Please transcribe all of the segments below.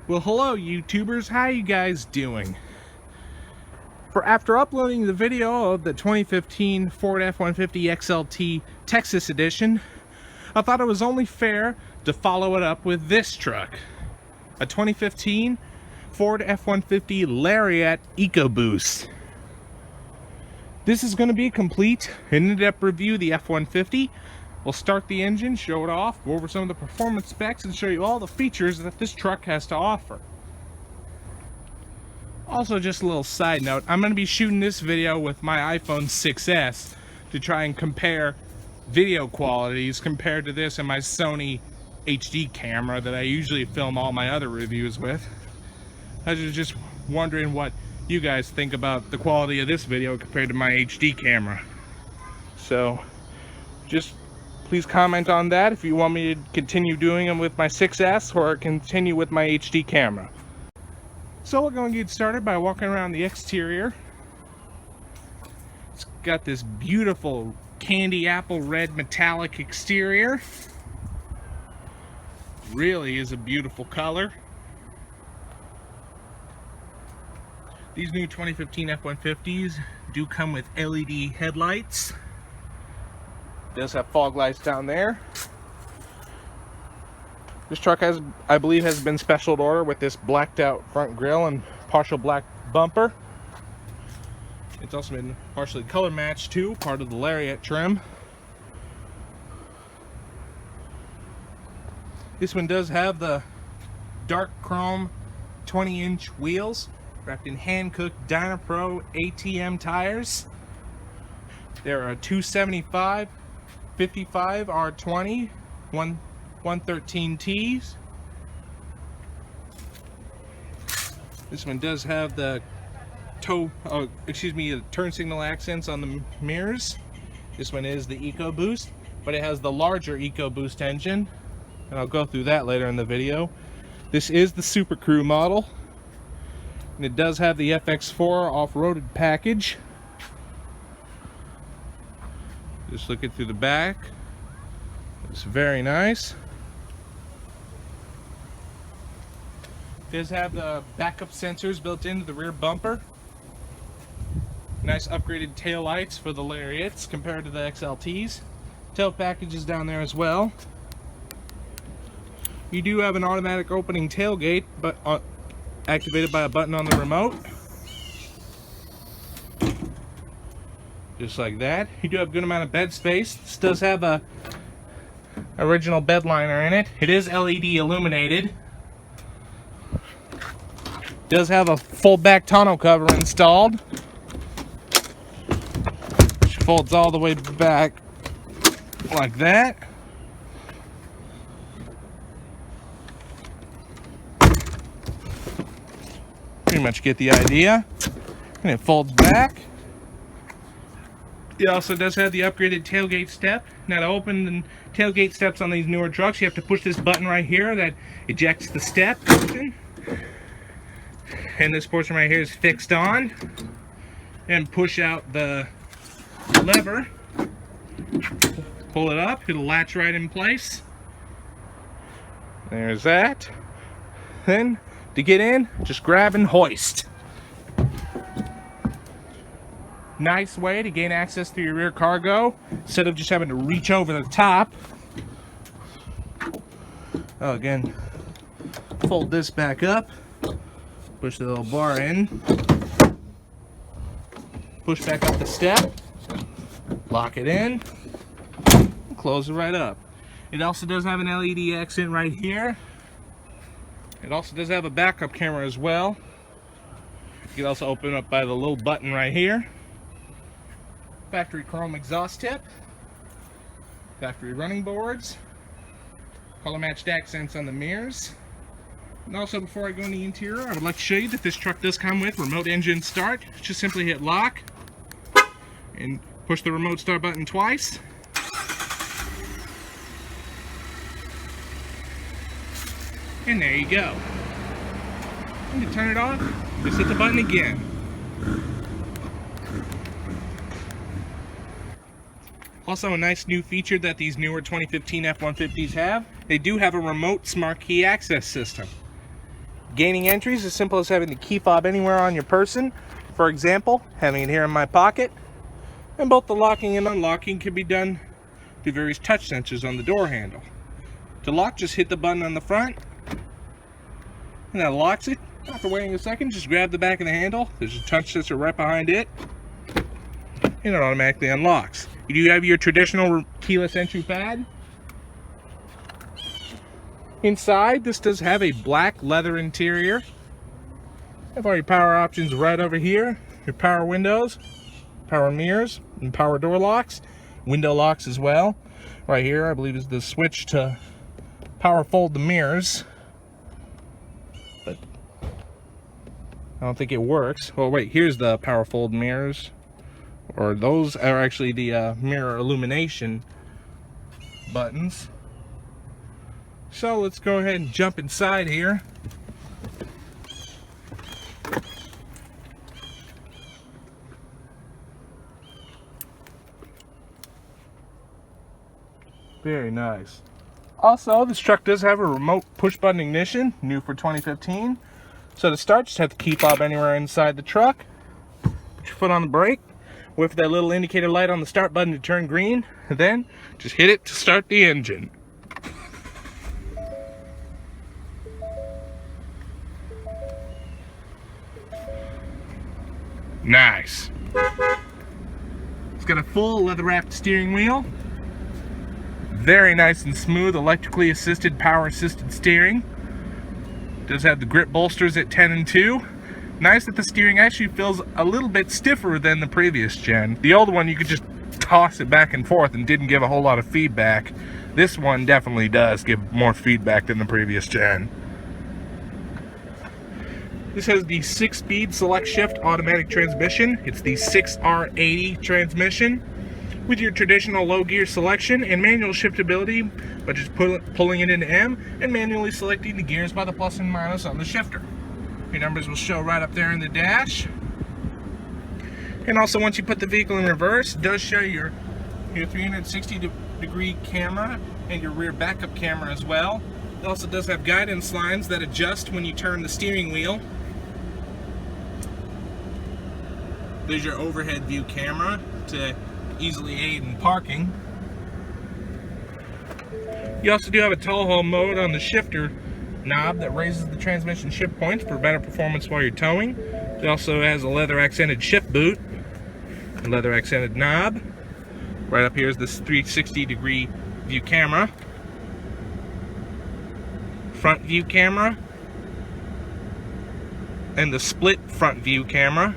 Well, hello YouTubers, how you guys doing? After uploading the video of the 2015 Ford F150 XLT Texas Edition, I thought it was only fair to follow it up with this truck, a 2015 Ford F150 Lariat Ecoboost. This is going to be a complete and in-depth review of the F150. We'll start the engine, show it off, go over some of the performance specs, and show you all the features that this truck has to offer. Also, just a little side note, I'm going to be shooting this video with my iPhone 6s to try and compare video qualities compared to this and my Sony HD camera that I usually film all my other reviews with. I was just wondering what you guys think about the quality of this video compared to my HD camera. So, just please comment on that if you want me to continue doing them with my 6S or continue with my HD camera. So we're going to get started by walking around the exterior. It's got this beautiful candy apple red metallic exterior. Really is a beautiful color. These new 2015 F-150s do come with LED headlights. It does have fog lights down there. This truck I believe has been special to order with this blacked out front grille and partial black bumper. It's also been partially color matched too, part of the Lariat trim. This one does have the dark chrome 20-inch wheels wrapped in hand-cooked Dynapro ATM tires. There are 275 55 R20 113Ts. This one does have the turn signal accents on the mirrors. This one is the EcoBoost, but it has the larger EcoBoost engine, and I'll go through that later in the video. This is the Super Crew model, and it does have the FX4 off-roaded package. Just looking through the back, it's very nice. It does have the backup sensors built into the rear bumper. Nice upgraded tail lights for the Lariats compared to the XLTs. Tail package is down there as well. You do have an automatic opening tailgate, but activated by a button on the remote. Just like that. You do have a good amount of bed space. This does have a original bed liner in it. It is LED illuminated. Does have a full back tonneau cover installed, which folds all the way back like that. Pretty much get the idea. And it folds back. It also does have the upgraded tailgate step. Now, to open the tailgate steps on these newer trucks, you have to push this button right here that ejects the step. And this portion right here is fixed on. And push out the lever. Pull it up, it'll latch right in place. There's that. Then, to get in, just grab and hoist. Nice way to gain access to your rear cargo instead of just having to reach over the top. Oh, again, fold this back up, push the little bar in, push back up the step, lock it in, and close it right up. It also does have an LED accent right here. It also does have a backup camera as well. You can also open it up by the little button right here. Factory chrome exhaust tip, factory running boards, color matched accents on the mirrors. And also, before I go in the interior, I would like to show you that this truck does come with remote engine start. Just simply hit lock and push the remote start button twice. And there you go. And to turn it off, just hit the button again. Also, a nice new feature that these newer 2015 F-150s have, they do have a remote smart key access system. Gaining entry is as simple as having the key fob anywhere on your person. For example, having it here in my pocket. And both the locking and unlocking can be done through various touch sensors on the door handle. To lock, just hit the button on the front, and that locks it. After waiting a second, just grab the back of the handle. There's a touch sensor right behind it, and it automatically unlocks. You do have your traditional keyless entry pad. Inside, this does have a black leather interior. You have all your power options right over here. Your power windows, power mirrors, and power door locks. Window locks as well. Right here, I believe, is the switch to power fold the mirrors. But I don't think it works. Oh wait, here's the power fold mirrors. Or those are actually the mirror illumination buttons. So let's go ahead and jump inside here. Very nice. Also, this truck does have a remote push button ignition, new for 2015. So to start, just have the key fob anywhere inside the truck. Put your foot on the brake. Wait for that little indicator light on the start button to turn green. And then just hit it to start the engine. Nice. It's got a full leather-wrapped steering wheel. Very nice and smooth, electrically assisted, power assisted steering. Does have the grip bolsters at 10 and 2. Nice that the steering actually feels a little bit stiffer than the previous gen. The old one, you could just toss it back and forth and didn't give a whole lot of feedback. This one definitely does give more feedback than the previous gen. This has the 6-speed select shift automatic transmission. It's the 6R80 transmission with your traditional low gear selection and manual shiftability by just pulling it into M and manually selecting the gears by the plus and minus on the shifter. Your numbers will show right up there in the dash. And also, once you put the vehicle in reverse, it does show your 360-degree camera and your rear backup camera as well. It also does have guidance lines that adjust when you turn the steering wheel. There's your overhead view camera to easily aid in parking. You also do have a tow haul mode on the shifter knob that raises the transmission shift points for better performance while you're towing. It also has a leather accented shift boot, a leather accented knob. Right up here is this 360-degree view camera, front view camera, and the split front view camera.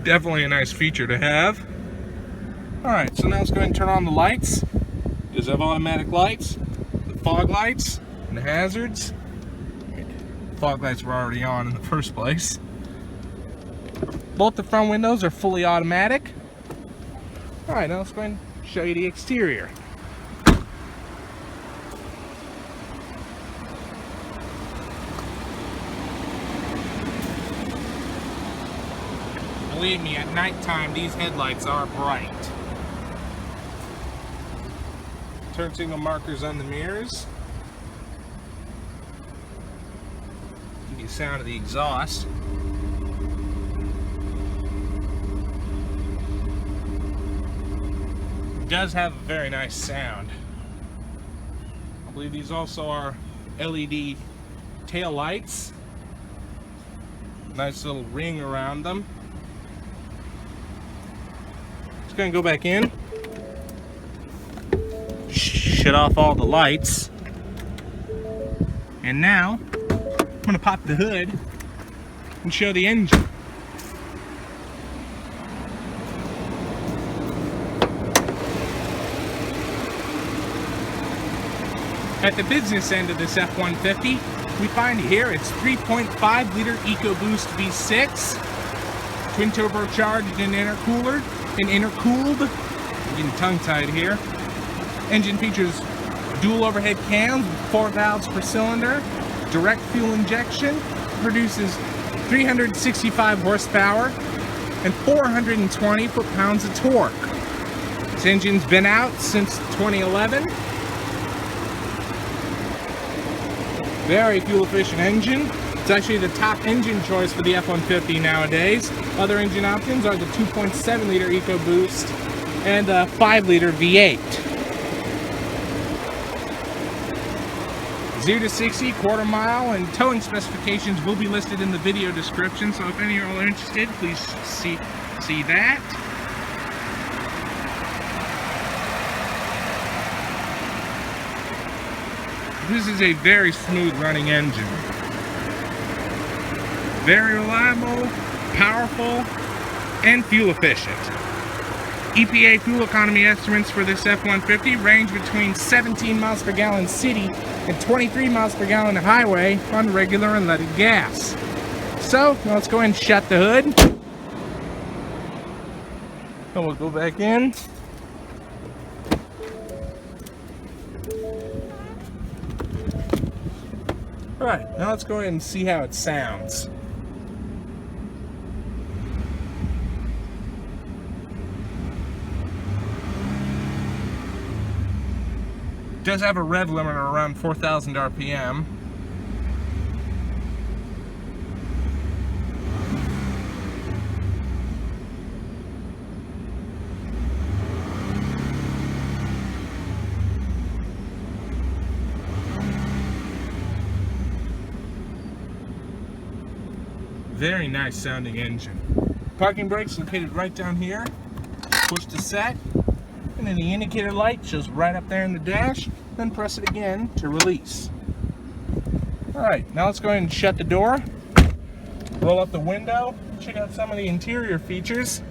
Definitely a nice feature to have. Alright, so now let's go ahead and turn on the lights. It does have automatic lights, the fog lights, and the hazards. Fog lights were already on in the first place. Both the front windows are fully automatic. Alright, now let's go ahead and show you the exterior. Believe me, at nighttime these headlights are bright. Turn signal markers on the mirrors. Give you the sound of the exhaust. It does have a very nice sound. I believe these also are LED tail lights. Nice little ring around them. Just gonna go back in. Shut off all the lights. And now I'm gonna pop the hood and show the engine. At the business end of this F-150, we find here its 3.5 liter EcoBoost V6, twin turbocharged and intercooled. I'm getting tongue-tied here. Engine features dual overhead cams with 4 valves per cylinder, direct fuel injection, produces 365 horsepower and 420 foot-pounds of torque. This engine's been out since 2011. Very fuel efficient engine. It's actually the top engine choice for the F-150 nowadays. Other engine options are the 2.7 liter EcoBoost and the 5 liter V8. 0 to 60, quarter mile, and towing specifications will be listed in the video description, so if any of you are interested, please see that. This is a very smooth running engine. Very reliable, powerful, and fuel efficient. EPA fuel economy estimates for this F-150 range between 17 miles per gallon city and 23 miles per gallon highway on regular unleaded gas. So, let's go ahead and shut the hood. And we'll go back in. Alright, now let's go ahead and see how it sounds. It does have a rev limiter around 4,000 RPM. Very nice sounding engine. Parking brake's located right down here. Push to set, and then the indicator light shows right up there in the dash. Then press it again to release. Alright, now let's go ahead and shut the door. Roll up the window. Check out some of the interior features.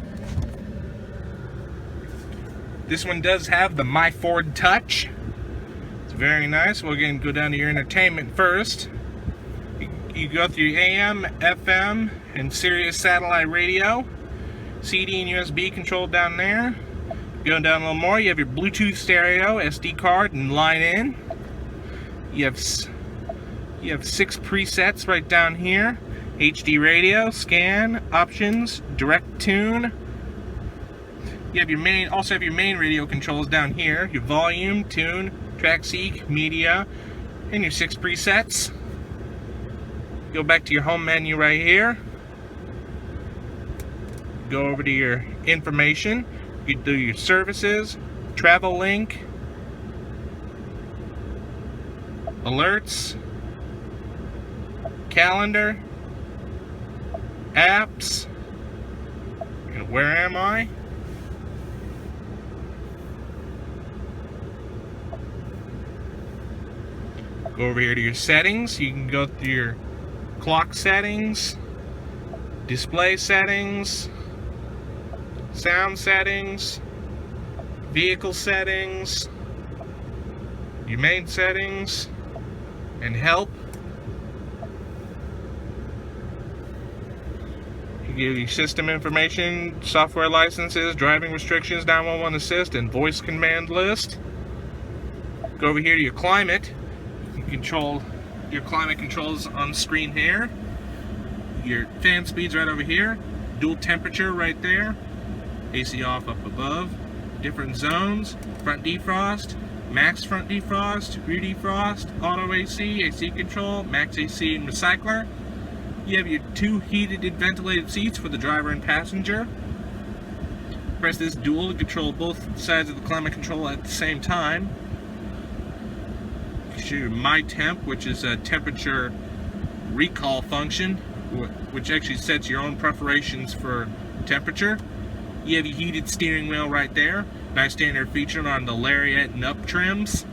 This one does have the My Ford Touch. It's very nice. We'll again go down to your entertainment first. You go through AM, FM, and Sirius satellite radio. CD and USB control down there. Going down a little more, you have your Bluetooth stereo, SD card, and line in. You have 6 presets right down here. HD radio, scan, options, direct tune. You have your main, also have your main radio controls down here. Your volume, tune, track seek, media, and your 6 presets. Go back to your home menu right here. Go over to your information. You do your services, travel link, alerts, calendar, apps, and where am I? Go over here to your settings. You can go through your clock settings, display settings, sound settings, vehicle settings, your main settings, and help. You give your system information, software licenses, driving restrictions, 911 assist, and voice command list. Go over here to your climate. You can control your climate controls on screen here. Your fan speeds right over here. Dual temperature right there. AC off up above. Different zones. Front defrost, max front defrost, rear defrost, auto AC, AC control, max AC and recycler. You have your 2 heated and ventilated seats for the driver and passenger. Press this dual to control both sides of the climate control at the same time. Your My Temp, which is a temperature recall function, which actually sets your own preparations for temperature. You have your heated steering wheel right there. Nice standard feature on the Lariat and up trims.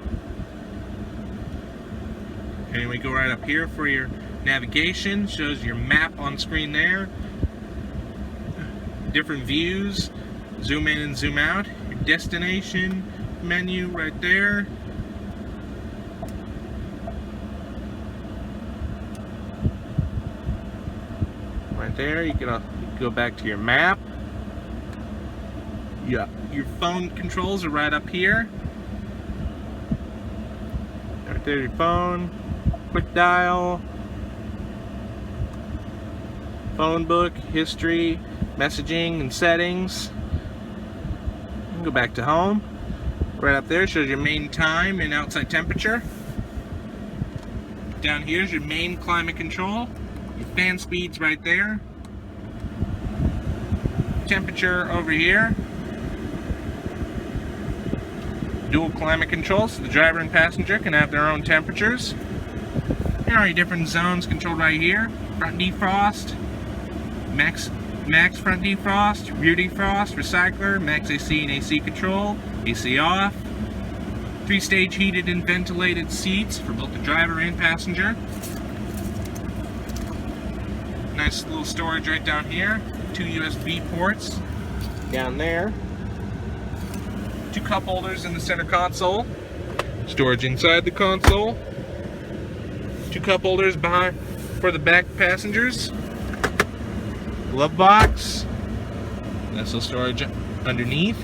And we go right up here for your navigation. Shows your map on screen there. Different views. Zoom in and zoom out. Your destination menu right there. Right there, you can go back to your map. Yeah, your phone controls are right up here. Right there, your phone, quick dial, phone book, history, messaging, and settings. You can go back to home. Right up there shows your main time and outside temperature. Down here's your main climate control. Your fan speeds right there. Temperature over here. Dual climate control, so the driver and passenger can have their own temperatures. Here are your different zones controlled right here. Front defrost, max front defrost, rear defrost, recycler, max AC and AC control, AC off. 3-stage heated and ventilated seats for both the driver and passenger. Nice little storage right down here. 2 USB ports down there. 2 cup holders in the center console. Storage inside the console. 2 cup holders behind for the back passengers. Glove box. Also storage underneath,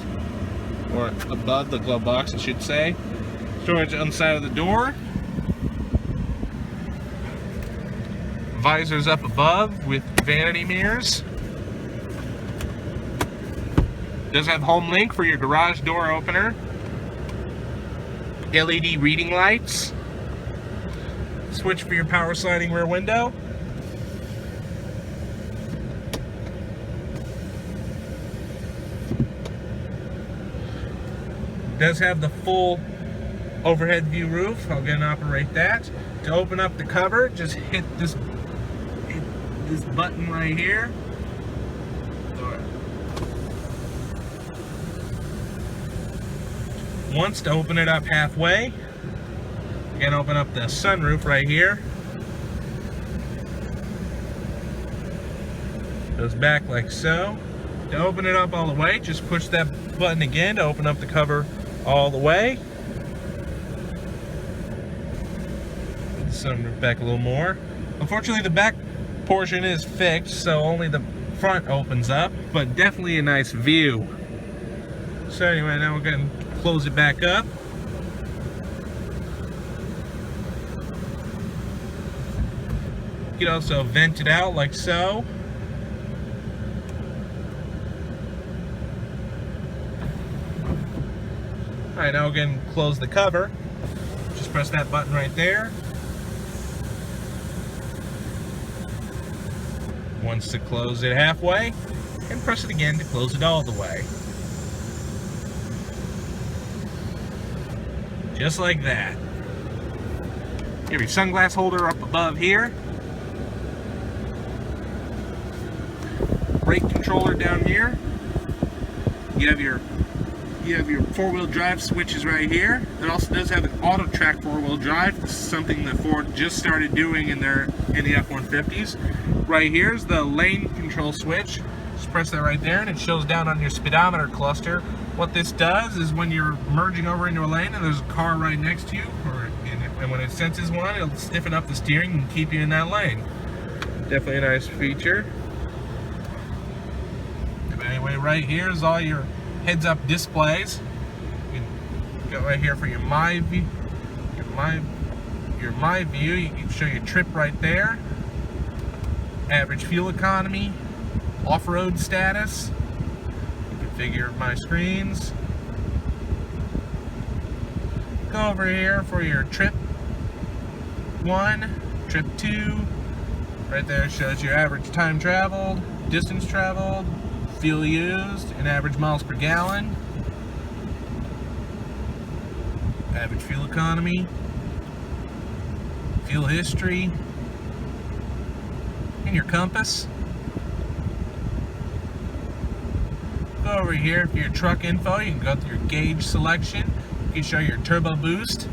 or above the glove box, I should say. Storage on the side of the door. Visors up above with vanity mirrors. Does have home link for your garage door opener. LED reading lights. Switch for your power sliding rear window. Does have the full overhead view roof. I'll go and operate that. To open up the cover, just hit this button right here. Once to open it up halfway. Again, open up the sunroof right here. Goes back like so. To open it up all the way, just push that button again to open up the cover all the way. Put the sunroof back a little more. Unfortunately, the back portion is fixed, so only the front opens up, but definitely a nice view. So anyway, now we're going to close it back up. You can also vent it out like so. Alright, now we're going to close the cover. Just press that button right there. Once to close it halfway, and press it again to close it all the way. Just like that. You have your sunglass holder up above here. Brake controller down here. You have your 4-wheel drive switches right here. It also does have an auto track 4-wheel drive. This is something that Ford just started doing in the F150s. Right here is the lane control switch. Just press that right there and it shows down on your speedometer cluster. What this does is when you're merging over into a lane and there's a car right next to you, and when it senses one, it'll stiffen up the steering and keep you in that lane. Definitely a nice feature. But anyway, right here is all your heads-up displays. You can go right here for your My View. Your My View. You can show your trip right there. Average fuel economy, off-road status. Configure my screens. Go over here for your trip 1, trip 2. Right there shows your average time traveled, distance traveled, fuel used, and average miles per gallon. Average fuel economy, fuel history, and your compass. Go over here for your truck info. You can go through your gauge selection. You can show your turbo boost,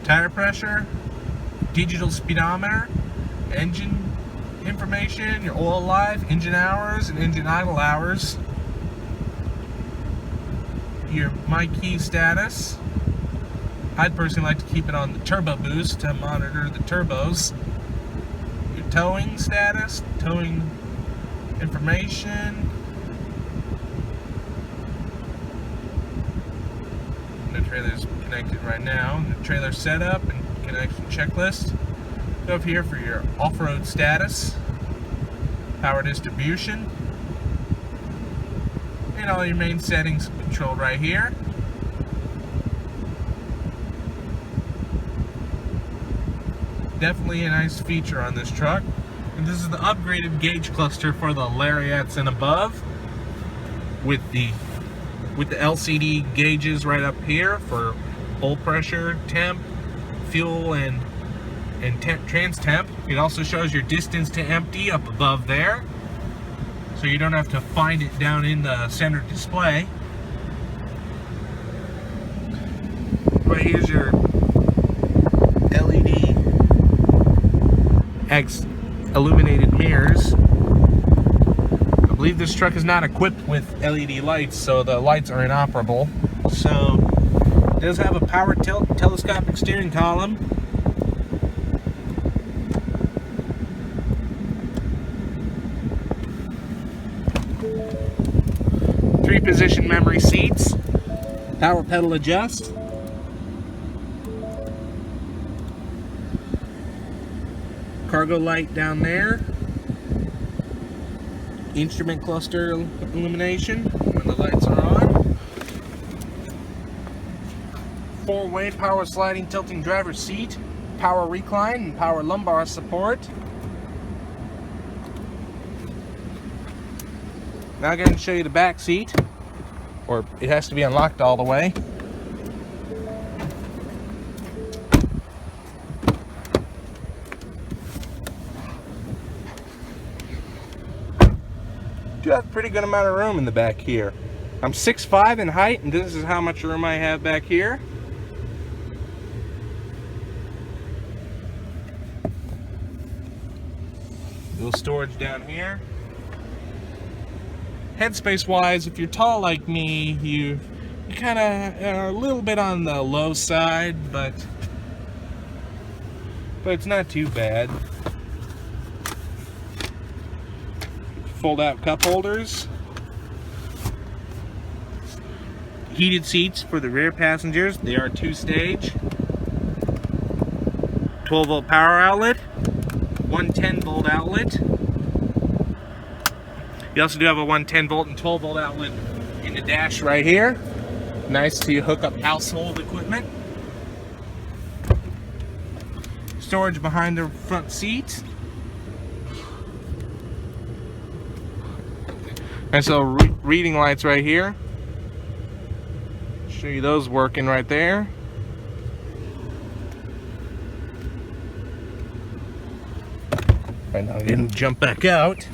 tire pressure, digital speedometer, engine information, your oil life, engine hours, and engine idle hours. Your My Key status. I'd personally like to keep it on the turbo boost to monitor the turbos. Your towing status, towing information. The trailer's connected right now. The trailer setup and connection checklist. Go up here for your off-road status, power distribution, and all your main settings controlled right here. definitely a nice feature on this truck. And this is the upgraded gauge cluster for the Lariats and above, with the LCD gauges right up here for oil pressure, temp, fuel, and trans temp. It also shows your distance to empty up above there, so you don't have to find it down in the center display. Right here's your LED illuminated mirrors. I believe this truck is not equipped with LED lights, so the lights are inoperable. So it does have a power telescopic steering column. Three-position memory seats, power pedal adjust, cargo light down there, instrument cluster illumination when the lights are on, four-way power sliding tilting driver's seat, power recline and power lumbar support. Now I'm going to show you the back seat, or it has to be unlocked all the way. Do have a pretty good amount of room in the back here. I'm 6'5" in height, and this is how much room I have back here. Little storage down here. Headspace wise, if you're tall like me, you kind of are a little bit on the low side, but it's not too bad. Fold out cup holders, heated seats for the rear passengers. They are 2-stage, 12-volt power outlet, 110-volt outlet. You also do have a 110-volt and 12-volt outlet in the dash right here. Nice to hook up household equipment. Storage behind the front seat. And so reading lights right here. Show you those working right there. Right now I'm going to jump back out.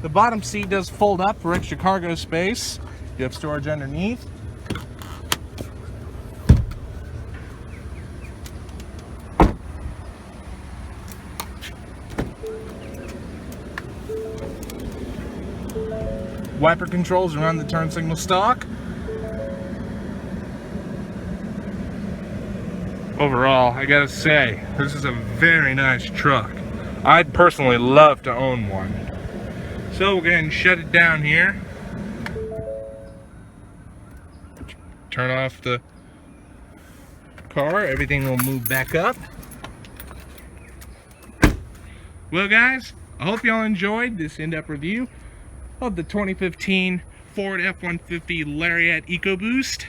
The bottom seat does fold up for extra cargo space. You have storage underneath. Wiper controls around the turn signal stalk. Overall, I gotta say, this is a very nice truck. I'd personally love to own one. So we'll go ahead and shut it down here. Turn off the car, everything will move back up. Well guys, I hope y'all enjoyed this in-depth review of the 2015 Ford F150 Lariat Ecoboost.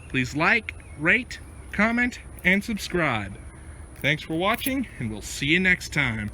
Please like, rate, comment, and subscribe. Thanks for watching, and we'll see you next time.